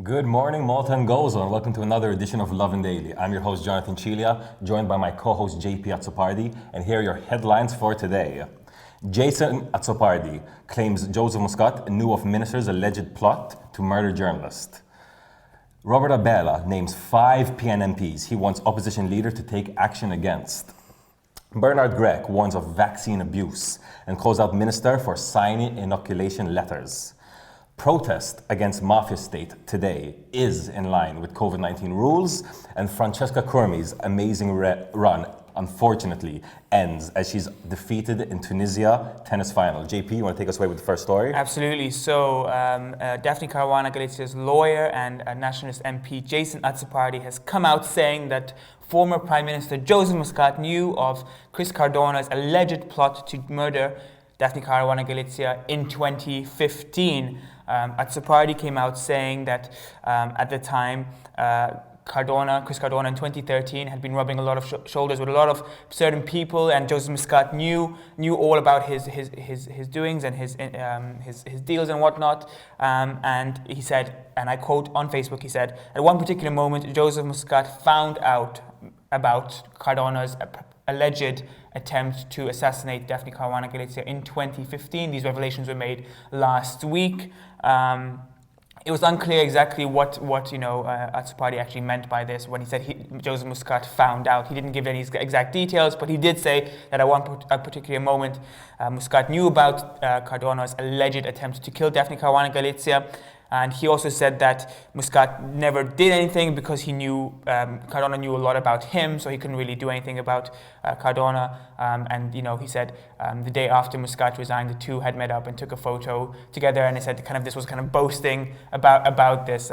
Good morning, Malta and Gozo, and welcome to another edition of Lovin Daily. I'm your host, Jonathan Cilia, joined by my co-host, JP Azzopardi, and here are your headlines for today. Jason Azzopardi claims Joseph Muscat knew of minister's alleged plot to murder journalist. Robert ABELA names 5 PNMPs he wants opposition leader to take action against. Bernard Grech warns of vaccine abuse and calls out minister for signing inoculation letters. Protest against MAFIA state today is in line with COVID-19 rules, and CURMI'S amazing run, unfortunately, ends as she's defeated in Tunisia tennis final. JP, you want to take us away with the first story? Absolutely. So, Daphne Caruana Galicia's lawyer and nationalist MP Jason Azzopardi has come out saying that former Prime Minister Joseph Muscat knew of Chris Cardona's alleged plot to murder Daphne Caruana Galizia in 2015. Azzopardi came out saying that at the time, Chris Cardona in 2013 had been rubbing a lot of shoulders with a lot of certain people, and Joseph Muscat knew all about his doings and his deals and whatnot. And he said, and I quote on Facebook, he said, at one particular moment, Joseph Muscat found out about Cardona's alleged attempt to assassinate Daphne Caruana Galizia in 2015. These revelations were made last week. It was unclear exactly what Azzopardi actually meant by this when he said Joseph Muscat found out. He didn't give any exact details, but he did say that at one particular moment, Muscat knew about Cardona's alleged attempt to kill Daphne Caruana Galizia. And he also said that Muscat never did anything because he knew Cardona knew a lot about him, so he couldn't really do anything about Cardona. And he said the day after Muscat resigned, the two had met up and took a photo together, and he said this was kind of boasting about this.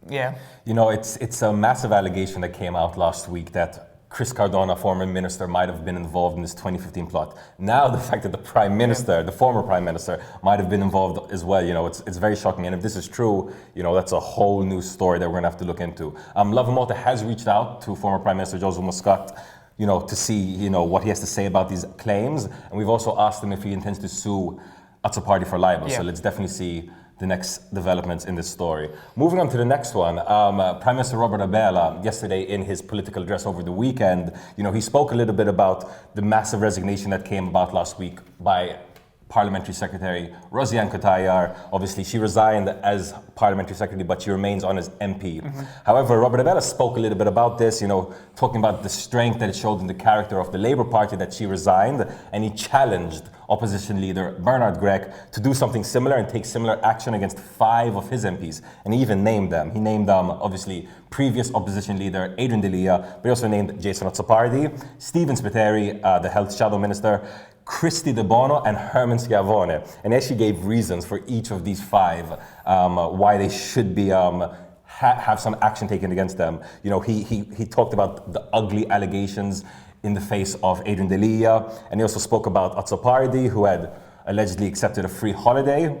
It's a massive allegation that came out last week that Chris Cardona, former minister, might have been involved in this 2015 plot. Now the fact that the Prime Minister, the former Prime Minister, might have been involved as well, it's very shocking. And if this is true, that's a whole new story that we're gonna have to look into. Lovin Malta has reached out to former Prime Minister Joseph Muscat, to see, what he has to say about these claims. And we've also asked him if he intends to sue Azzopardi for libel. Yeah. So let's definitely see the next developments in this story. Moving on to the next one, Prime Minister Robert ABELA, yesterday in his political address over the weekend, he spoke a little bit about the massive resignation that came about last week by Parliamentary Secretary Rosiane Cotayar. Obviously, she resigned as Parliamentary Secretary, but she remains on as MP. Mm-hmm. However, Robert ABELA spoke a little bit about this, talking about the strength that it showed in the character of the Labour Party that she resigned, and he challenged opposition leader Bernard Grech to do something similar and take similar action against 5 of his MPs. And he even named them. He named obviously, previous opposition leader Adrian Delia, but he also named Jason Azzopardi, Stephen Spiteri, the Health Shadow Minister, Christy De Bono, and Herman Schiavone. And he actually gave reasons for each of these 5 why they should be have some action taken against them. He talked about the ugly allegations in the face of Adrian Delia, and he also spoke about Azzopardi, who had allegedly accepted a free holiday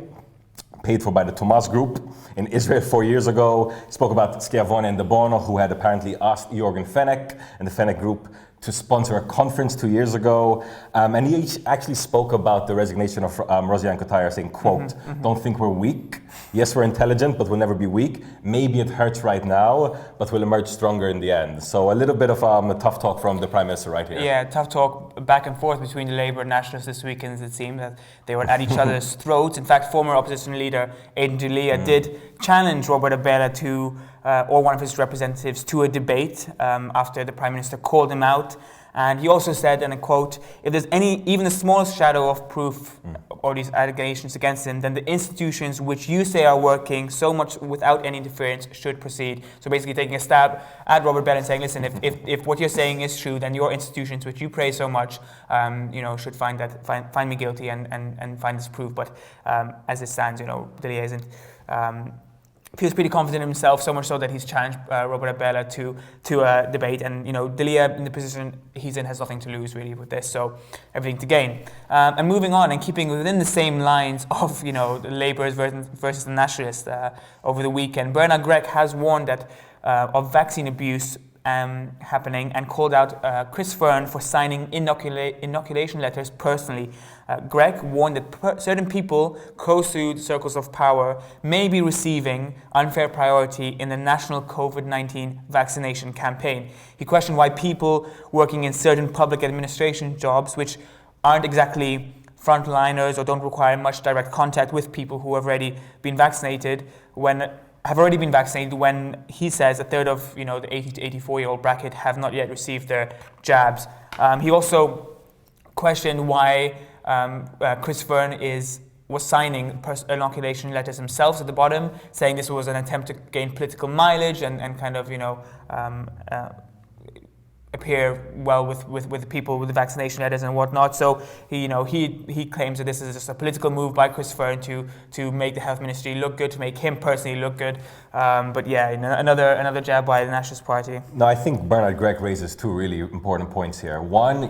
paid for by the Tomas Group in Israel 4 years ago. He spoke about Schiavone and De Bono, who had apparently asked Jorgen Fenech and the Fenech Group to sponsor a conference 2 years ago. And he actually spoke about the resignation of Rosiane Cotayar, saying, quote, don't think we're weak. Yes, we're intelligent, but we'll never be weak. Maybe it hurts right now, but we'll emerge stronger in the end. So a little bit of a tough talk from the Prime Minister right here. Yeah, tough talk back and forth between the Labour and Nationalists this weekend. It seemed that they were at each other's throats. In fact, former opposition leader Adrian Delia did challenge Robert ABELA to or one of his representatives to a debate after the Prime Minister called him out. And he also said, and I quote, if there's even the smallest shadow of proof or these allegations against him, then the institutions which you say are working so much without any interference should proceed. So basically taking a stab at Robert ABELA and saying, listen, if what you're saying is true, then your institutions, which you praise so much, should find me guilty and find this proof. But as it stands, Delia isn't. Feels pretty confident in himself, so much so that he's challenged Robert ABELA to a debate. And Delia, in the position he's in, has nothing to lose really with this, so everything to gain. And moving on and keeping within the same lines of the Labour versus the Nationalists over the weekend, Bernard Grech has warned that of vaccine abuse happening and called out Chris Fern for signing inoculation letters personally. Greg warned that certain people close to the circles of power may be receiving unfair priority in the national COVID-19 vaccination campaign. He questioned why people working in certain public administration jobs, which aren't exactly frontliners or don't require much direct contact with people who have already been vaccinated, when he says a third of the 80 to 84-year-old bracket have not yet received their jabs. He also questioned why Chris Fern was signing inoculation letters himself at the bottom, saying this was an attempt to gain political mileage and kind of appear well with people with the vaccination letters and whatnot. So he claims that this is just a political move by Chris Fern to make the health ministry look good, to make him personally look good. But yeah, another jab by the Nationalist Party. No, I think Bernard Gregg raises two really important points here. One,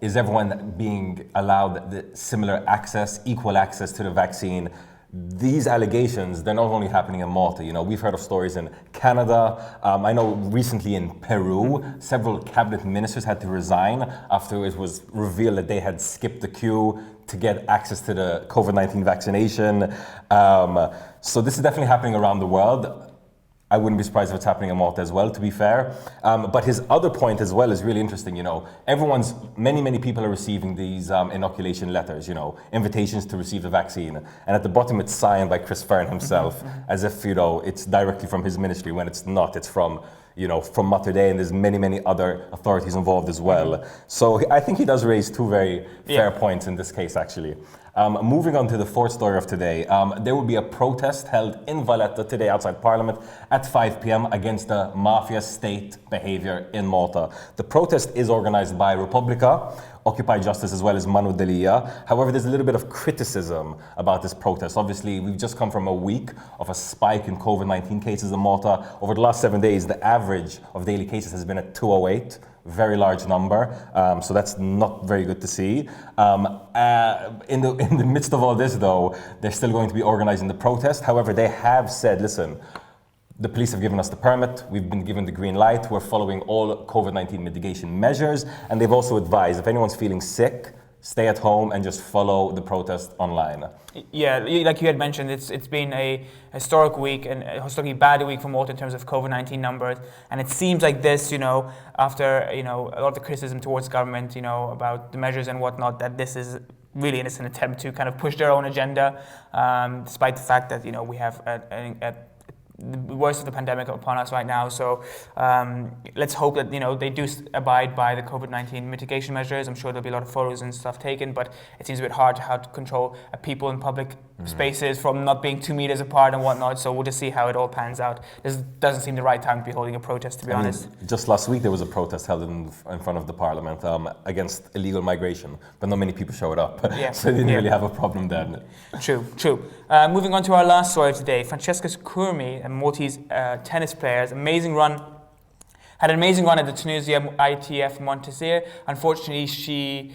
is everyone being allowed the similar access, equal access to the vaccine? These allegations, they're not only happening in Malta. We've heard of stories in Canada. I know recently in Peru, several cabinet ministers had to resign after it was revealed that they had skipped the queue to get access to the COVID-19 vaccination. So this is definitely happening around the world. I wouldn't be surprised if it's happening in Malta as well, to be fair. But his other point as well is really interesting. Many people are receiving these inoculation letters, invitations to receive the vaccine. And at the bottom, it's signed by Chris Fern himself, as if, it's directly from his ministry, when it's not. It's from Mater Dei, and there's many other authorities involved as well. So I think he does raise two very fair points in this case, actually. Moving on to the fourth story of today, there will be a protest held in Valletta today outside Parliament at 5 p.m. against the mafia state behavior in Malta. The protest is organized by Repubblica, Occupy Justice, as well as Manu Delia. However, there's a little bit of criticism about this protest. Obviously, we've just come from a week of a spike in COVID-19 cases in Malta. Over the last 7 days, the average of daily cases has been at 208. Very large number, so that's not very good to see. In the midst of all this, though, they're still going to be organizing the protest. However, they have said, listen, the police have given us the permit, we've been given the green light, we're following all COVID-19 mitigation measures, and they've also advised if anyone's feeling sick, stay at home and just follow the protest online. Yeah, like you had mentioned, it's been a historic week and a historically bad week for Malta in terms of COVID-19 numbers. And it seems like this, after, a lot of the criticism towards government, about the measures and whatnot, that this is really an attempt to kind of push their own agenda, despite the fact that, we have the worst of the pandemic upon us right now. So let's hope that they do abide by the COVID-19 mitigation measures. I'm sure there'll be a lot of photos and stuff taken, but it seems a bit hard how to control people in public spaces from not being 2 meters apart and whatnot. So we'll just see how it all pans out. This doesn't seem the right time to be holding a protest, to be honest. Just last week there was a protest held in front of the Parliament against illegal migration, but not many people showed up. So they didn't really have a problem then. True. Moving on to our last story of today, Francesca CURMI'S, a Maltese tennis player, had an amazing run at the Tunisia ITF Montasir. Unfortunately, she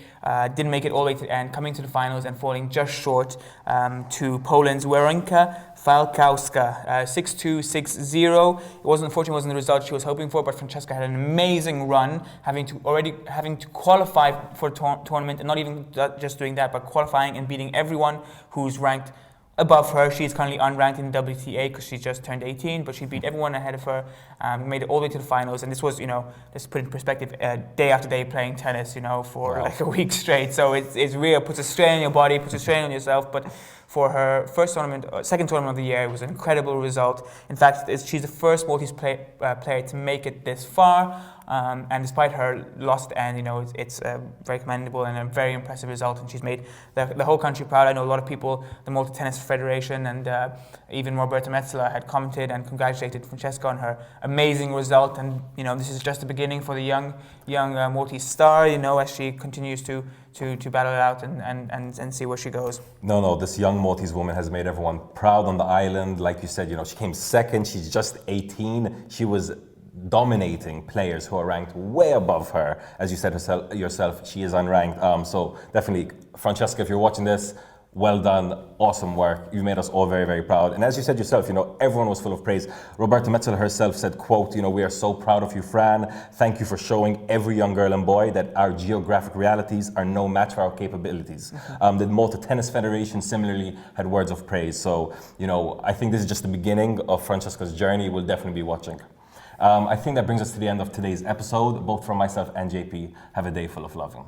didn't make it all the way to the end, coming to the finals and falling just short to Poland's Weronka Falkowska, 6-2, 6-0. Unfortunately, wasn't the result she was hoping for, but Francesca had an amazing run, having to qualify for the tournament, and not even just doing that, but qualifying and beating everyone who's ranked above her. She's currently unranked in WTA because she just turned 18, but she beat everyone ahead of her, made it all the way to the finals. And this was, just put in perspective, day after day playing tennis, for like a week straight. So it's real, puts a strain on your body, puts a strain on yourself. But for her second tournament of the year, it was an incredible result. In fact, she's the first Maltese player to make it this far. And despite her loss at the end, it's very commendable and a very impressive result. And she's made the whole country proud. I know a lot of people, the Malta Tennis Federation and even Roberta Metsola had commented and congratulated Francesca on her amazing result. And this is just the beginning for the young Maltese star. As she continues to battle it out and see where she goes. No, this young Maltese woman has made everyone proud on the island. Like you said, she came second. She's just 18. She was dominating players who are ranked way above her. As you said yourself, she is unranked. So definitely, Francesca, if you're watching this, well done, awesome work. You've made us all very, very proud. And as you said yourself, everyone was full of praise. Roberta Metsola herself said, quote, we are so proud of you, Fran. Thank you for showing every young girl and boy that our geographic realities are no match for our capabilities. The Malta Tennis Federation similarly had words of praise. So, I think this is just the beginning of Francesca's journey. We'll definitely be watching. I think that brings us to the end of today's episode. Both from myself and JP, have a day full of loving.